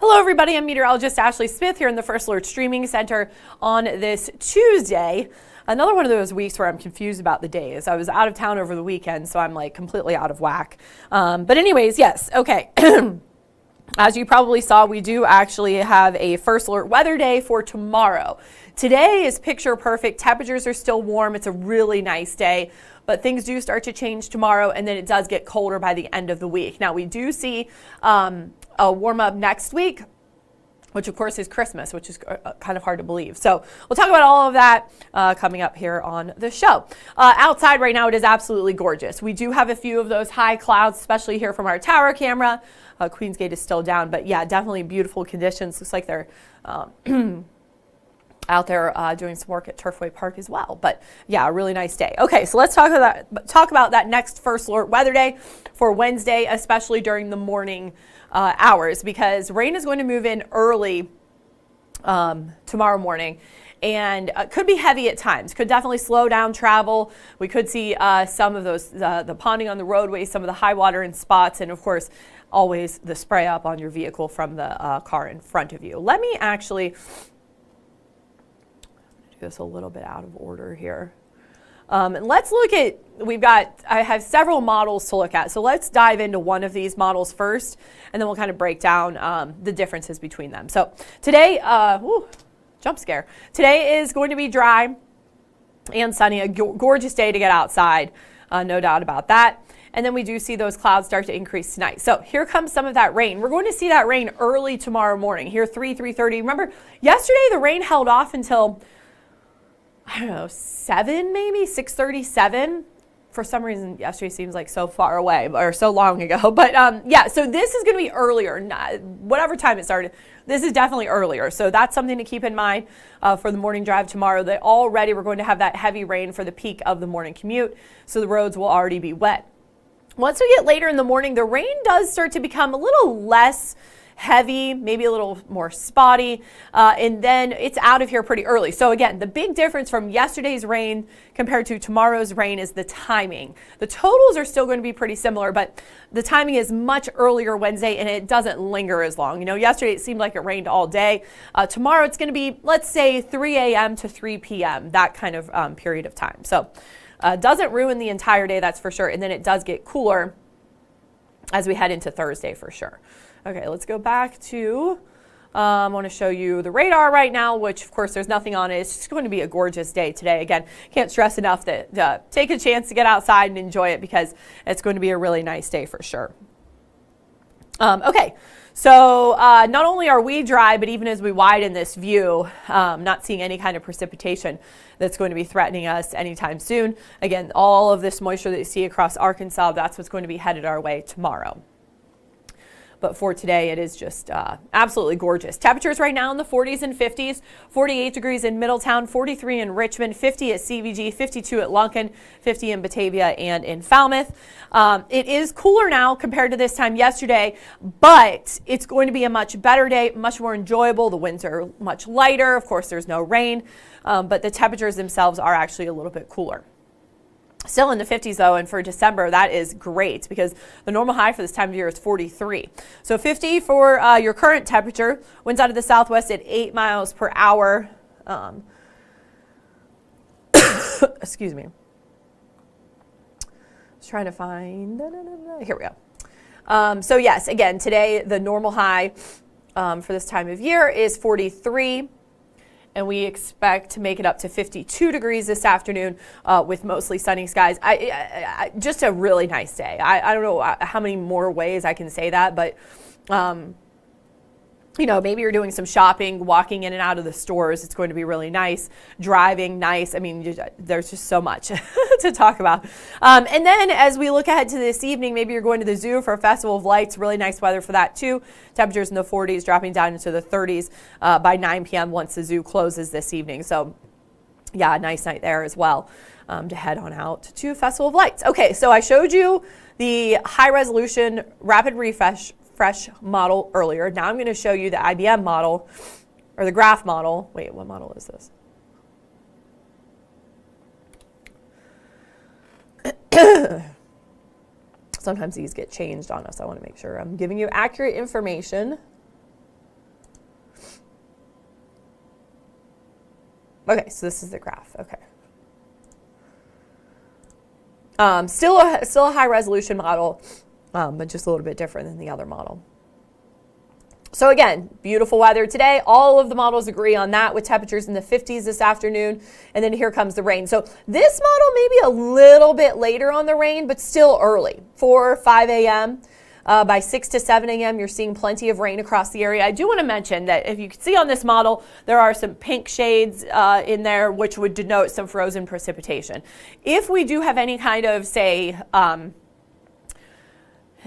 Hello everybody, I'm meteorologist Ashley Smith here in the First Alert Streaming Center on this Tuesday. Another one of those weeks where I'm confused about the days. I was out of town over the weekend, so I'm like completely out of whack. But anyways, yes, okay. As you probably saw, we do actually have a First Alert weather day for tomorrow. Today is picture perfect. Temperatures are still warm. It's a really nice day, but things do start to change tomorrow, and then it does get colder by the end of the week. Now, we do see a warm up next week, which of course is Christmas, which is kind of hard to believe. So we'll talk about all of that coming up here on the show. Outside right now, it is absolutely gorgeous. We do have a few of those high clouds, especially here from our tower camera. Queensgate is still down, but yeah, definitely beautiful conditions. Looks like they're out there doing some work at Turfway Park as well. But yeah, a really nice day. Okay, so let's talk about that next First Alert weather day for Wednesday, especially during the morning hours, because rain is going to move in early tomorrow morning, and could be heavy at times. Could definitely slow down travel. We could see some of those, the ponding on the roadways, some of the high water in spots, and of course, always the spray up on your vehicle from the car in front of you. Let me actually do this a little bit out of order here. And let's look at, I have several models to look at. So let's dive into one of these models first, and then we'll kind of break down the differences between them. So today, jump scare. Today is going to be dry and sunny, a gorgeous day to get outside, no doubt about that. And then we do see those clouds start to increase tonight. So here comes some of that rain. We're going to see that rain early tomorrow morning, here 3:30. Remember, yesterday the rain held off until, I don't know, 7 maybe, 6:37. For some reason, yesterday seems like so far away or so long ago. But yeah, so this is going to be earlier, whatever time it started. This is definitely earlier. So that's something to keep in mind for the morning drive tomorrow. That already we're going to have that heavy rain for the peak of the morning commute. So the roads will already be wet. Once we get later in the morning, the rain does start to become a little less heavy, maybe a little more spotty, and then it's out of here pretty early. So again, the big difference from yesterday's rain compared to tomorrow's rain is the timing. The totals are still going to be pretty similar, but the timing is much earlier Wednesday, and it doesn't linger as long. You know, yesterday it seemed like it rained all day. Tomorrow it's going to be, let's say, 3 a.m. to 3 p.m., that kind of period of time. So doesn't ruin the entire day, that's for sure. And then it does get cooler as we head into Thursday for sure. Okay, let's go back to, I want to show you the radar right now, which of course there's nothing on it. It's just going to be a gorgeous day today. Again, can't stress enough that take a chance to get outside and enjoy it, because it's going to be a really nice day for sure. Okay, so not only are we dry, but even as we widen this view, not seeing any kind of precipitation that's going to be threatening us anytime soon. Again, all of this moisture that you see across Arkansas, that's what's going to be headed our way tomorrow. But for today, it is just absolutely gorgeous. Temperatures right now in the 40s and 50s, 48 degrees in Middletown, 43 in Richmond, 50 at CVG, 52 at Lunken, 50 in Batavia and in Falmouth. It is cooler now compared to this time yesterday, but it's going to be a much better day, much more enjoyable. The winds are much lighter. Of course, there's no rain, but the temperatures themselves are actually a little bit cooler. Still in the 50s though, and for December, that is great, because the normal high for this time of year is 43. So 50 for your current temperature. Winds out of the southwest at 8 miles per hour. Excuse me. I was trying to find, here we go. So yes, again, today the normal high for this time of year is 43. And we expect to make it up to 52 degrees this afternoon with mostly sunny skies. Just a really nice day. I don't know how many more ways I can say that, but you know, maybe you're doing some shopping, walking in and out of the stores. It's going to be really nice. Driving, nice. I mean, there's just so much to talk about. And then as we look ahead to this evening, maybe you're going to the zoo for a Festival of Lights. Really nice weather for that too. Temperatures in the 40s, dropping down into the 30s by 9 p.m. once the zoo closes this evening. So yeah, a nice night there as well to head on out to Festival of Lights. Okay, so I showed you the high resolution rapid refresh model earlier. Now I'm going to show you the IBM model, or the graph model. Wait, what model is this? Sometimes these get changed on us. I want to make sure I'm giving you accurate information. Okay, so this is the graph. Okay. Still a high resolution model, but just a little bit different than the other model. So again, beautiful weather today. All of the models agree on that, with temperatures in the 50s this afternoon. And then here comes the rain. So this model may be a little bit later on the rain, but still early, 4 or 5 a.m. By 6 to 7 a.m., you're seeing plenty of rain across the area. I do want to mention that if you can see on this model, there are some pink shades in there, which would denote some frozen precipitation. If we do have any kind of, say,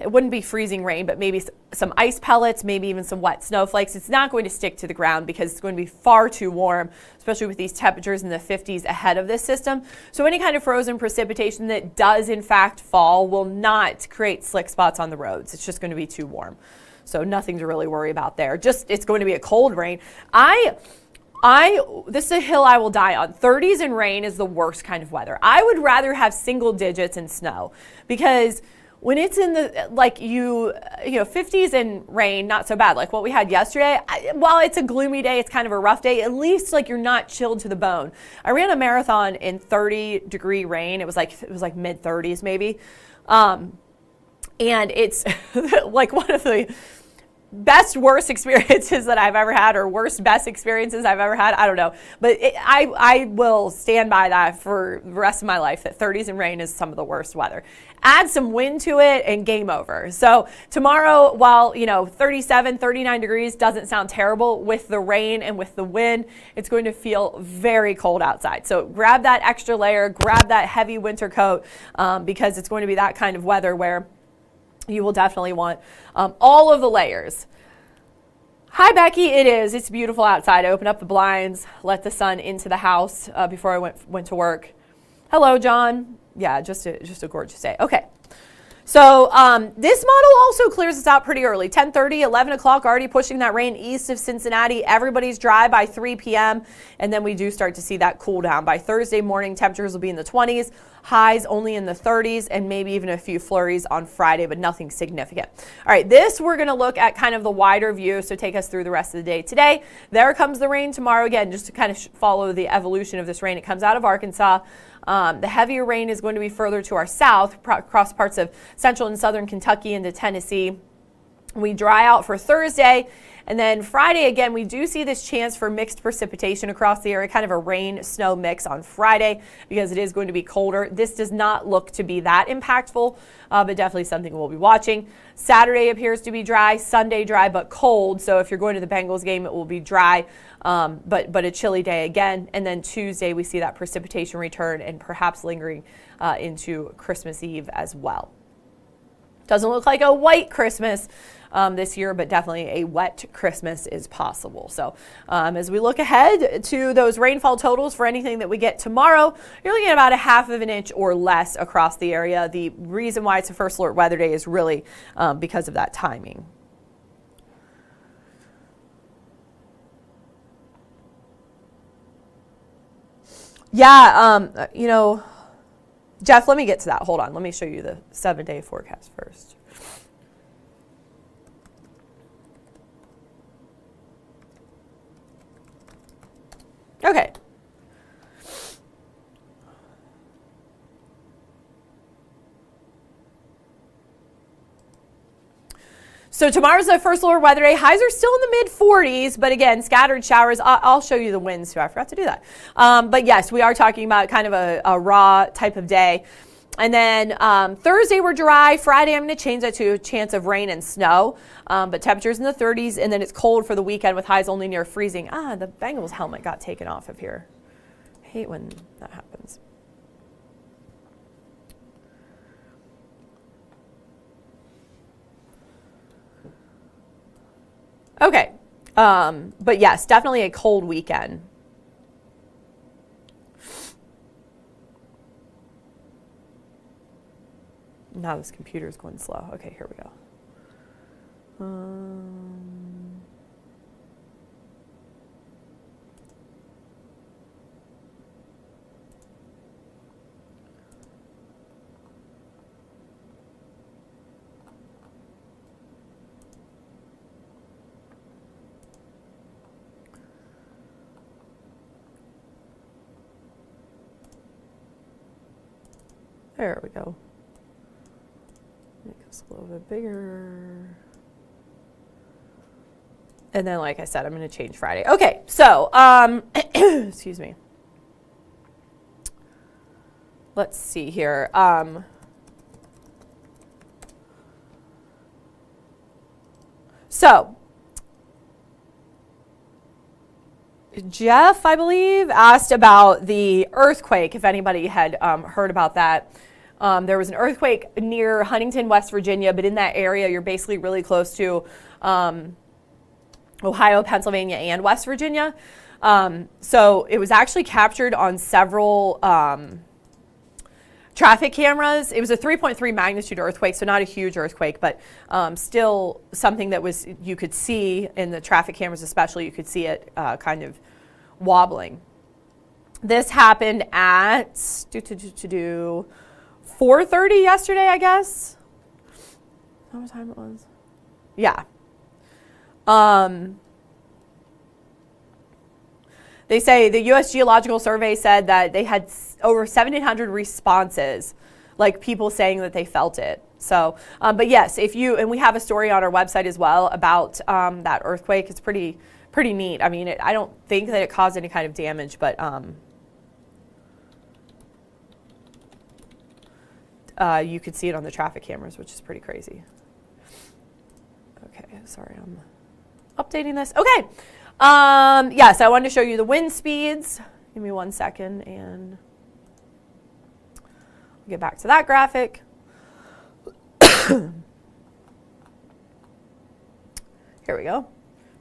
it wouldn't be freezing rain, but maybe some ice pellets, maybe even some wet snowflakes, it's not going to stick to the ground because it's going to be far too warm, especially with these temperatures in the 50s ahead of this system. So any kind of frozen precipitation that does in fact fall will not create slick spots on the roads. It's just going to be too warm. So nothing to really worry about there. Just, it's going to be a cold rain. This is a hill I will die on. 30s and rain is the worst kind of weather. I would rather have single digits and snow, because when it's in the, like, you know, 50s and rain, not so bad. Like what we had yesterday, while it's a gloomy day, it's kind of a rough day, at least like you're not chilled to the bone. I ran a marathon in 30-degree rain. It was like mid 30s maybe. And it's like one of the best, worst experiences that I've ever had, or worst, best experiences I've ever had. I don't know. But I will stand by that for the rest of my life, that 30s and rain is some of the worst weather. Add some wind to it and game over. So tomorrow, while, you know, 37, 39 degrees doesn't sound terrible, with the rain and with the wind, it's going to feel very cold outside. So grab that extra layer, grab that heavy winter coat, because it's going to be that kind of weather where you will definitely want all of the layers. Hi, Becky. It is. It's beautiful outside. I opened up the blinds, let the sun into the house before I went to work. Hello, John. Yeah, just a gorgeous day. Okay. So this model also clears us out pretty early. 10:30, 11 o'clock, already pushing that rain east of Cincinnati. Everybody's dry by 3 p.m. And then we do start to see that cool down. By Thursday morning, temperatures will be in the 20s, highs only in the 30s, and maybe even a few flurries on Friday, but nothing significant. All right, this we're going to look at kind of the wider view, so take us through the rest of the day today. There comes the rain tomorrow. Again, just to kind of follow the evolution of this rain. It comes out of Arkansas. The heavier rain is going to be further to our south, across parts of central and southern Kentucky into Tennessee. We dry out for Thursday, and then Friday, again, we do see this chance for mixed precipitation across the area, kind of a rain-snow mix on Friday, because it is going to be colder. This does not look to be that impactful, but definitely something we'll be watching. Saturday appears to be dry, Sunday dry but cold, so if you're going to the Bengals game, it will be dry, but a chilly day again. And then Tuesday, we see that precipitation return and perhaps lingering into Christmas Eve as well. Doesn't look like a white Christmas this year, but definitely a wet Christmas is possible. So as we look ahead to those rainfall totals for anything that we get tomorrow, you're looking at about 1/2 inch or less across the area. The reason why it's a first alert weather day is really because of that timing. Yeah, you know, Jeff, let me get to that. Hold on. Let me show you the 7-day forecast first. Okay. So tomorrow's the first alert weather day. Highs are still in the mid 40s, but again, scattered showers. I'll show you the winds too. I forgot to do that. But yes, we are talking about kind of a raw type of day. And then Thursday we're dry. Friday I'm going to change that to a chance of rain and snow, but temperatures in the 30s, and then it's cold for the weekend with highs only near freezing. The Bengals helmet got taken off of here. I hate when that happens. Okay, but yes, definitely a cold weekend. Now this computer is going slow. Okay, here we go. There we go. Make this a little bit bigger. And then, like I said, I'm going to change Friday. Okay, so, excuse me. Let's see here. So, Jeff, I believe, asked about the earthquake, if anybody had heard about that. There was an earthquake near Huntington, West Virginia, but in that area, you're basically really close to Ohio, Pennsylvania, and West Virginia. So it was actually captured on several traffic cameras. It was a 3.3 magnitude earthquake, so not a huge earthquake, but still something that was, you could see in the traffic cameras especially, you could see it kind of wobbling. This happened at 4:30 yesterday, I guess. How much time it was? Yeah. They say the U.S. Geological Survey said that they had over 1,700 responses, like people saying that they felt it. So, but yes, and we have a story on our website as well about that earthquake. It's pretty neat. I mean, I don't think that it caused any kind of damage, but you could see it on the traffic cameras, which is pretty crazy. Okay, sorry, I'm updating this. Okay. Yes, I wanted to show you the wind speeds. Give me 1 second and I'll get back to that graphic. Here we go.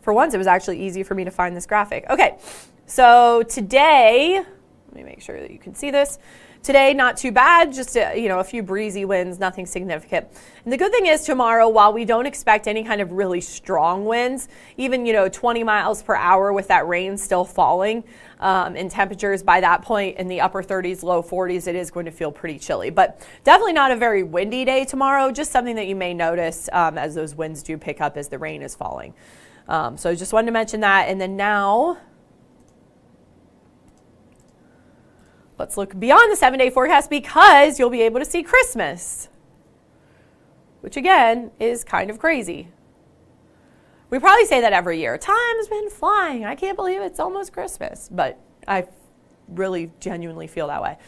For once, it was actually easy for me to find this graphic. Okay, so today, let me make sure that you can see this. Today, not too bad, just a few breezy winds, nothing significant. And the good thing is tomorrow, while we don't expect any kind of really strong winds, even 20 miles per hour with that rain still falling, and temperatures by that point in the upper 30s, low 40s, it is going to feel pretty chilly. But definitely not a very windy day tomorrow, just something that you may notice as those winds do pick up as the rain is falling. So just wanted to mention that. And then now, let's look beyond the 7-day forecast because you'll be able to see Christmas, which again is kind of crazy. We probably say that every year. Time's been flying. I can't believe it's almost Christmas, but I really genuinely feel that way.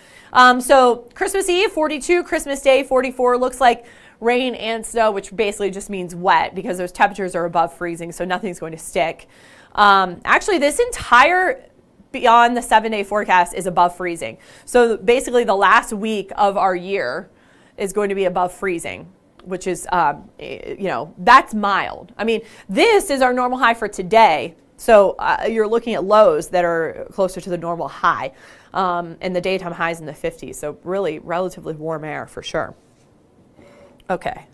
So Christmas Eve, 42, Christmas Day, 44, looks like rain and snow, which basically just means wet because those temperatures are above freezing, so nothing's going to stick. Actually, this entire beyond the 7-day forecast is above freezing. So basically the last week of our year is going to be above freezing, which is, that's mild. I mean, this is our normal high for today. So you're looking at lows that are closer to the normal high, and the daytime highs in the 50s. So really relatively warm air for sure. Okay.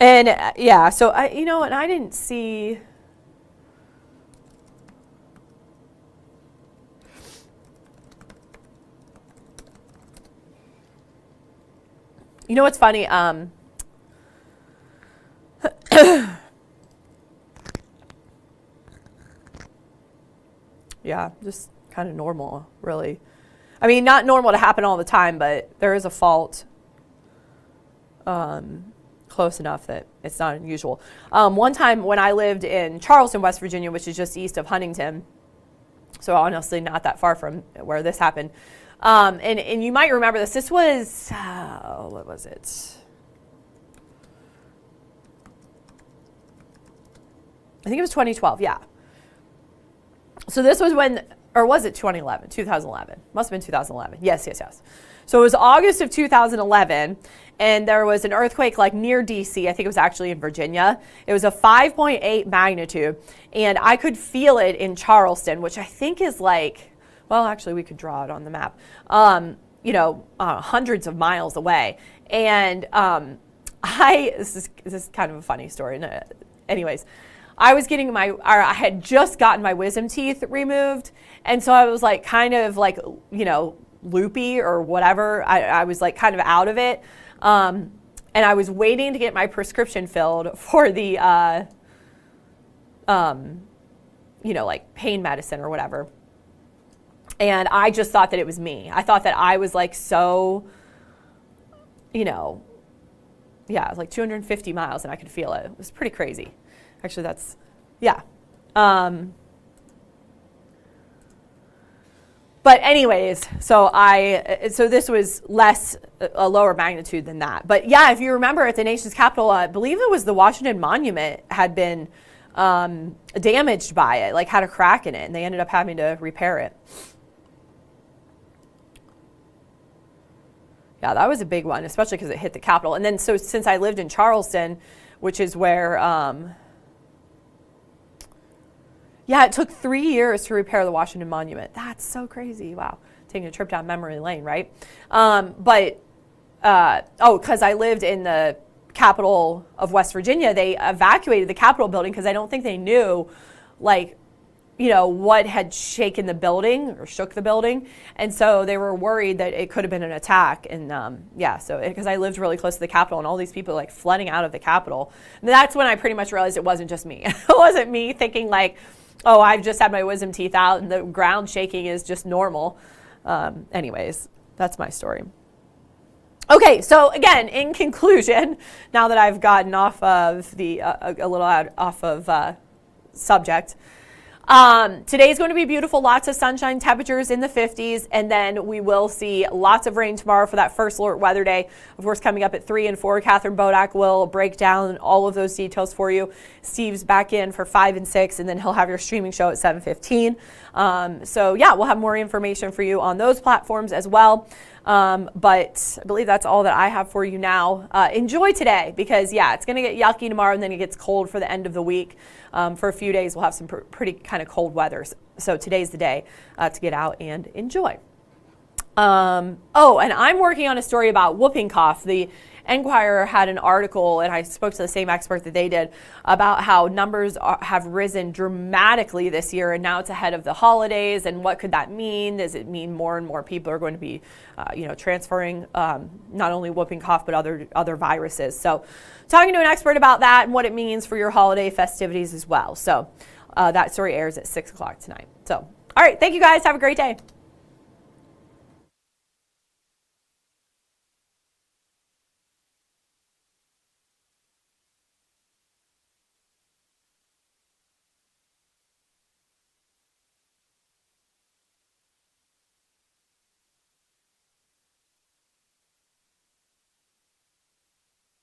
And yeah, so and I didn't see. You know what's funny? Yeah, just kind of normal, really. I mean, not normal to happen all the time, but there is a fault close enough that it's not unusual. One time when I lived in Charleston, West Virginia, which is just east of Huntington, so honestly not that far from where this happened, and you might remember this. This was, what was it? I think it was 2012, yeah. So this was when, or was it 2011? 2011. Must have been 2011. Yes. So it was August of 2011, and there was an earthquake like near DC. I think it was actually in Virginia. It was a 5.8 magnitude, and I could feel it in Charleston, which I think is like, well, actually we could draw it on the map, hundreds of miles away. And this is kind of a funny story. Anyways, I had just gotten my wisdom teeth removed, and so I was like kind of like, loopy or whatever. I was like kind of out of it. And I was waiting to get my prescription filled for the like pain medicine or whatever. And I just thought that it was me. I thought that I was like so, it was like 250 miles and I could feel it. It was pretty crazy. Actually, that's, yeah. But anyways, so this was a lower magnitude than that. But yeah, if you remember at the nation's capital, I believe it was the Washington Monument had been damaged by it, like had a crack in it, and they ended up having to repair it. Yeah, that was a big one, especially because it hit the Capitol. And then so since I lived in Charleston, which is where, it took 3 years to repair the Washington Monument. That's so crazy. Wow. Taking a trip down memory lane, right? Because I lived in the capital of West Virginia, they evacuated the Capitol building because I don't think they knew, what had shaken the building or shook the building. And so they were worried that it could have been an attack. And because I lived really close to the Capitol and all these people like flooding out of the Capitol. And that's when I pretty much realized it wasn't just me. It wasn't me thinking like, oh, I've just had my wisdom teeth out and the ground shaking is just normal. Anyways, that's my story. Okay, so again, in conclusion, now that I've gotten off of a little off of subject, today's going to be beautiful, lots of sunshine, temperatures in the 50s, and then we will see lots of rain tomorrow for that first alert weather day. Of course, coming up at 3 and 4, Catherine Bodak will break down all of those details for you. Steve's back in for 5 and 6, and then he'll have your streaming show at 7:15. We'll have more information for you on those platforms as well. But I believe that's all that I have for you now. Enjoy today because, it's going to get yucky tomorrow and then it gets cold for the end of the week. For a few days, we'll have some pretty kind of cold weather. So today's the day to get out and enjoy. And I'm working on a story about whooping cough. The Enquirer had an article, and I spoke to the same expert that they did, about how numbers have risen dramatically this year, and now it's ahead of the holidays, and what could that mean? Does it mean more and more people are going to be, transferring not only whooping cough, but other viruses? So talking to an expert about that and what it means for your holiday festivities as well. So that story airs at 6 o'clock tonight. So, all right, thank you guys. Have a great day.